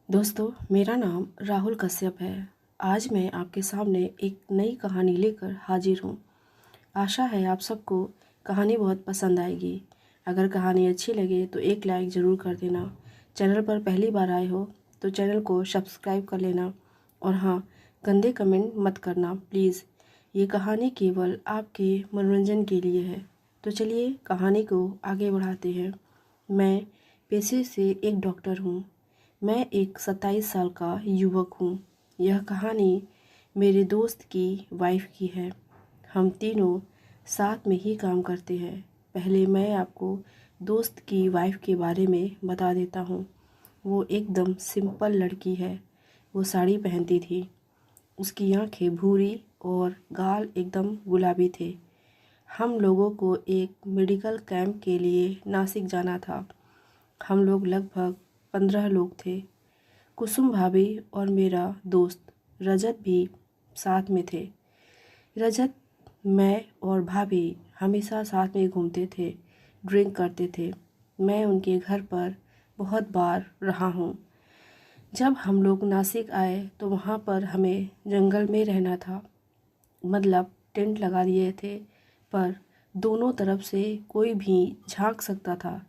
दोस्तों, मेरा नाम राहुल कश्यप है। आज मैं आपके सामने एक नई कहानी लेकर हाजिर हूँ। आशा है आप सबको कहानी बहुत पसंद आएगी। अगर कहानी अच्छी लगे तो एक लाइक ज़रूर कर देना। चैनल पर पहली बार आए हो तो चैनल को सब्सक्राइब कर लेना। और हाँ, गंदे कमेंट मत करना प्लीज़। ये कहानी केवल आपके मनोरंजन के लिए है। तो चलिए कहानी को आगे बढ़ाते हैं। मैं पेशे से एक डॉक्टर हूँ। मैं एक 27 साल का युवक हूँ। यह कहानी मेरे दोस्त की वाइफ की है। हम तीनों साथ में ही काम करते हैं। पहले मैं आपको दोस्त की वाइफ के बारे में बता देता हूँ। वो एकदम सिंपल लड़की है। वो साड़ी पहनती थी। उसकी आंखें भूरी और गाल एकदम गुलाबी थे। हम लोगों को एक मेडिकल कैंप के लिए नासिक जाना था। हम लोग लगभग 15 लोग थे। कुसुम भाभी और मेरा दोस्त रजत भी साथ में थे। रजत, मैं और भाभी हमेशा साथ में घूमते थे, ड्रिंक करते थे। मैं उनके घर पर बहुत बार रहा हूँ। जब हम लोग नासिक आए तो वहाँ पर हमें जंगल में रहना था। मतलब टेंट लगा दिए थे, पर दोनों तरफ से कोई भी झांक सकता था।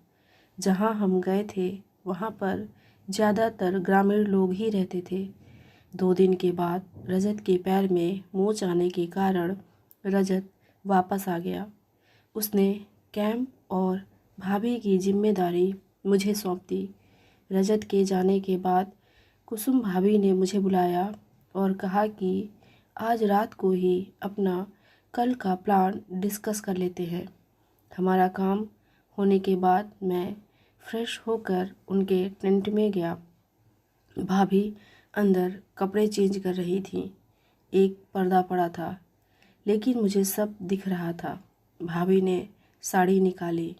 जहाँ हम गए थे वहाँ पर ज़्यादातर ग्रामीण लोग ही रहते थे। 2 दिन के बाद रजत के पैर में मोच आने के कारण रजत वापस आ गया। उसने कैंप और भाभी की जिम्मेदारी मुझे सौंप दी। रजत के जाने के बाद कुसुम भाभी ने मुझे बुलाया और कहा कि आज रात को ही अपना कल का प्लान डिस्कस कर लेते हैं। हमारा काम होने के बाद मैं फ्रेश होकर उनके टेंट में गया। भाभी अंदर कपड़े चेंज कर रही थी। एक पर्दा पड़ा था, लेकिन मुझे सब दिख रहा था। भाभी ने साड़ी निकाली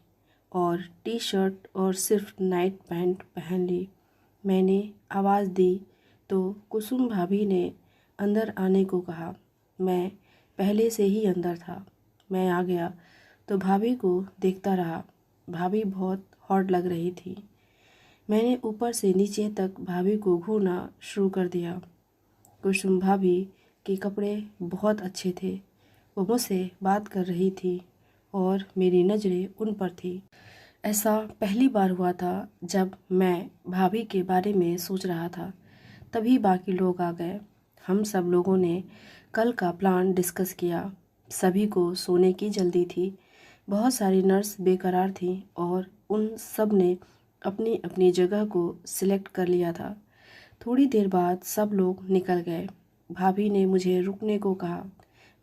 और टी शर्ट और सिर्फ नाइट पैंट पहन ली। मैंने आवाज़ दी तो कुसुम भाभी ने अंदर आने को कहा। मैं पहले से ही अंदर था। मैं आ गया तो भाभी को देखता रहा। भाभी बहुत हॉट लग रही थी। मैंने ऊपर से नीचे तक भाभी को घूरना शुरू कर दिया। कुसुम भाभी के कपड़े बहुत अच्छे थे। वो मुझसे बात कर रही थी और मेरी नज़रें उन पर थी। ऐसा पहली बार हुआ था जब मैं भाभी के बारे में सोच रहा था। तभी बाकी लोग आ गए। हम सब लोगों ने कल का प्लान डिस्कस किया। सभी को सोने की जल्दी थी। बहुत सारी नर्स बेकरार थीं और उन सब ने अपनी अपनी जगह को सिलेक्ट कर लिया था। थोड़ी देर बाद सब लोग निकल गए। भाभी ने मुझे रुकने को कहा।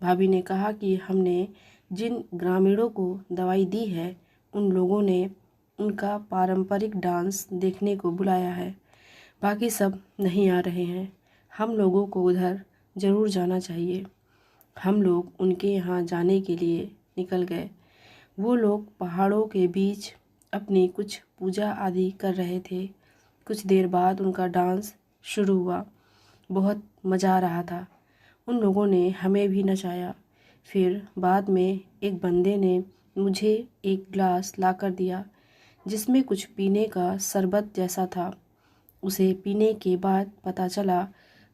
भाभी ने कहा कि हमने जिन ग्रामीणों को दवाई दी है उन लोगों ने उनका पारंपरिक डांस देखने को बुलाया है। बाकी सब नहीं आ रहे हैं। हम लोगों को उधर ज़रूर जाना चाहिए। हम लोग उनके यहाँ जाने के लिए निकल गए। वो लोग पहाड़ों के बीच अपनी कुछ पूजा आदि कर रहे थे। कुछ देर बाद उनका डांस शुरू हुआ। बहुत मज़ा आ रहा था। उन लोगों ने हमें भी नचाया। फिर बाद में एक बंदे ने मुझे एक ग्लास लाकर दिया जिसमें कुछ पीने का शरबत जैसा था। उसे पीने के बाद पता चला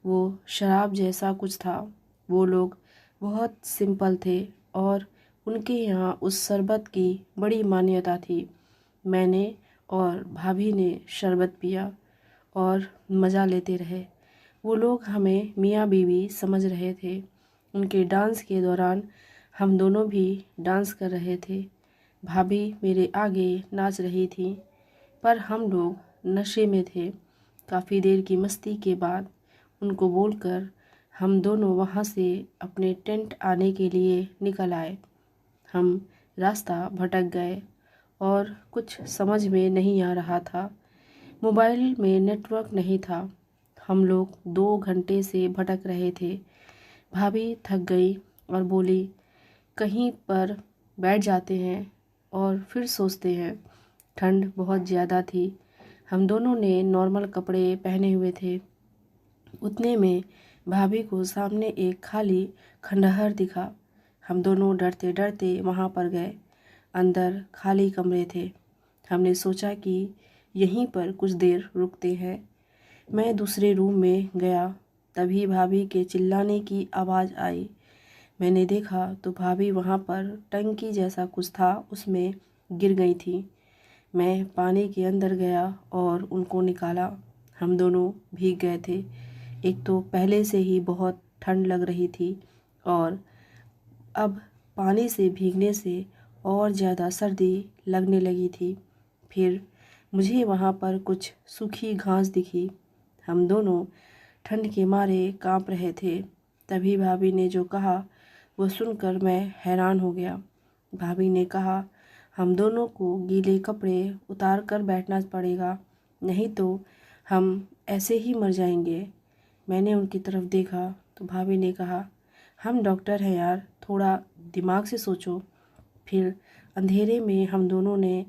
वो शराब जैसा कुछ था। वो लोग बहुत सिंपल थे और उनके यहाँ उस शरबत की बड़ी मान्यता थी। मैंने और भाभी ने शरबत पिया और मज़ा लेते रहे। वो लोग हमें मियाँ बीवी समझ रहे थे। उनके डांस के दौरान हम दोनों भी डांस कर रहे थे। भाभी मेरे आगे नाच रही थी, पर हम लोग नशे में थे। काफ़ी देर की मस्ती के बाद उनको बोलकर हम दोनों वहाँ से अपने टेंट आने के लिए निकल आए। हम रास्ता भटक गए और कुछ समझ में नहीं आ रहा था। मोबाइल में नेटवर्क नहीं था। हम लोग 2 घंटे से भटक रहे थे। भाभी थक गई और बोली, कहीं पर बैठ जाते हैं और फिर सोचते हैं। ठंड बहुत ज़्यादा थी। हम दोनों ने नॉर्मल कपड़े पहने हुए थे। उतने में भाभी को सामने एक खाली खंडहर दिखा। हम दोनों डरते डरते वहाँ पर गए। अंदर खाली कमरे थे। हमने सोचा कि यहीं पर कुछ देर रुकते हैं। मैं दूसरे रूम में गया, तभी भाभी के चिल्लाने की आवाज़ आई। मैंने देखा तो भाभी वहाँ पर टंकी जैसा कुछ था, उसमें गिर गई थी। मैं पानी के अंदर गया और उनको निकाला। हम दोनों भीग गए थे। एक तो पहले से ही बहुत ठंड लग रही थी और अब पानी से भीगने से और ज़्यादा सर्दी लगने लगी थी। फिर मुझे वहाँ पर कुछ सूखी घास दिखी। हम दोनों ठंड के मारे कांप रहे थे। तभी भाभी ने जो कहा वो सुनकर मैं हैरान हो गया। भाभी ने कहा, हम दोनों को गीले कपड़े उतार कर बैठना पड़ेगा, नहीं तो हम ऐसे ही मर जाएंगे। मैंने उनकी तरफ देखा तो भाभी ने कहा, हम डॉक्टर हैं यार, थोड़ा दिमाग से सोचो। फिर अंधेरे में हम दोनों ने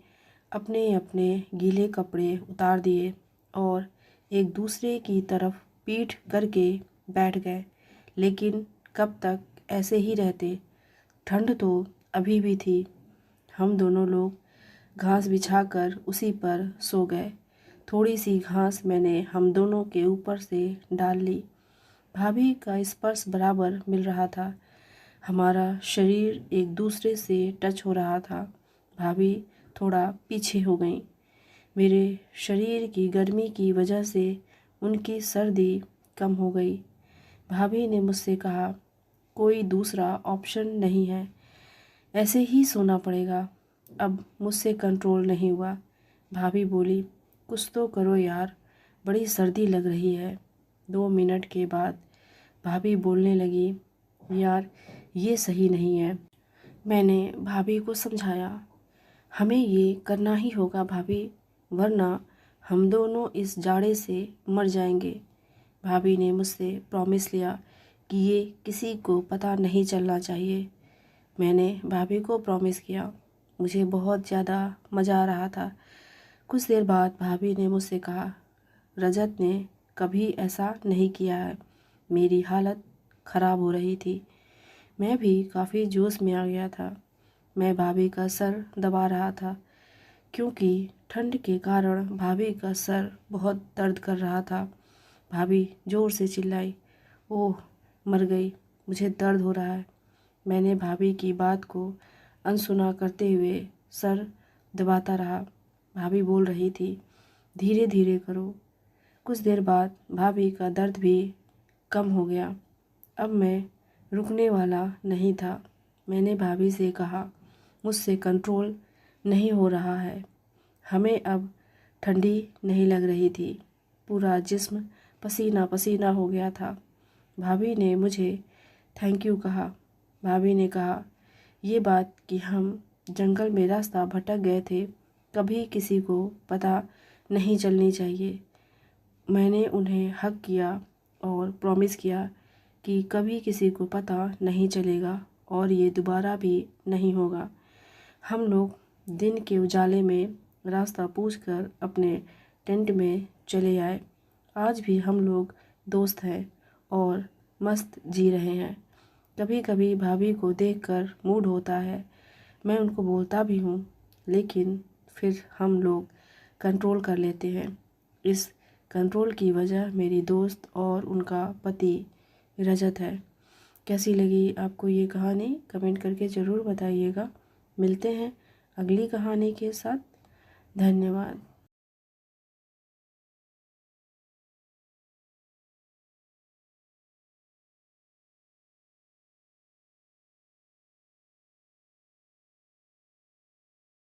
अपने अपने गीले कपड़े उतार दिए और एक दूसरे की तरफ पीठ करके बैठ गए। लेकिन कब तक ऐसे ही रहते? ठंड तो अभी भी थी। हम दोनों लोग घास बिछाकर उसी पर सो गए। थोड़ी सी घास मैंने हम दोनों के ऊपर से डाल ली। भाभी का स्पर्श बराबर मिल रहा था। हमारा शरीर एक दूसरे से टच हो रहा था। भाभी थोड़ा पीछे हो गई। मेरे शरीर की गर्मी की वजह से उनकी सर्दी कम हो गई। भाभी ने मुझसे कहा, कोई दूसरा ऑप्शन नहीं है, ऐसे ही सोना पड़ेगा। अब मुझसे कंट्रोल नहीं हुआ। भाभी बोली, कुछ तो करो यार, बड़ी सर्दी लग रही है। 2 मिनट के बाद भाभी बोलने लगी, यार ये सही नहीं है। मैंने भाभी को समझाया, हमें ये करना ही होगा भाभी, वरना हम दोनों इस जाड़े से मर जाएंगे। भाभी ने मुझसे प्रॉमिस लिया कि ये किसी को पता नहीं चलना चाहिए। मैंने भाभी को प्रॉमिस किया। मुझे बहुत ज़्यादा मज़ा आ रहा था। कुछ देर बाद भाभी ने मुझसे कहा, रजत ने कभी ऐसा नहीं किया है। मेरी हालत ख़राब हो रही थी। मैं भी काफ़ी जोश में आ गया था। मैं भाभी का सर दबा रहा था क्योंकि ठंड के कारण भाभी का सर बहुत दर्द कर रहा था। भाभी ज़ोर से चिल्लाई, ओह मर गई, मुझे दर्द हो रहा है। मैंने भाभी की बात को अनसुना करते हुए सर दबाता रहा। भाभी बोल रही थी, धीरे धीरे करो। कुछ देर बाद भाभी का दर्द भी कम हो गया। अब मैं रुकने वाला नहीं था। मैंने भाभी से कहा, मुझसे कंट्रोल नहीं हो रहा है। हमें अब ठंडी नहीं लग रही थी। पूरा जिस्म पसीना पसीना हो गया था। भाभी ने मुझे थैंक यू कहा। भाभी ने कहा, ये बात कि हम जंगल में रास्ता भटक गए थे कभी किसी को पता नहीं चलनी चाहिए। मैंने उन्हें हग किया और प्रॉमिस किया कि कभी किसी को पता नहीं चलेगा और ये दोबारा भी नहीं होगा। हम लोग दिन के उजाले में रास्ता पूछकर अपने टेंट में चले आए। आज भी हम लोग दोस्त हैं और मस्त जी रहे हैं। कभी कभी भाभी को देखकर मूड होता है, मैं उनको बोलता भी हूँ, लेकिन फिर हम लोग कंट्रोल कर लेते हैं। इस कंट्रोल की वजह मेरी दोस्त और उनका पति रजत है। कैसी लगी आपको ये कहानी कमेंट करके ज़रूर बताइएगा। मिलते हैं अगली कहानी के साथ। धन्यवाद।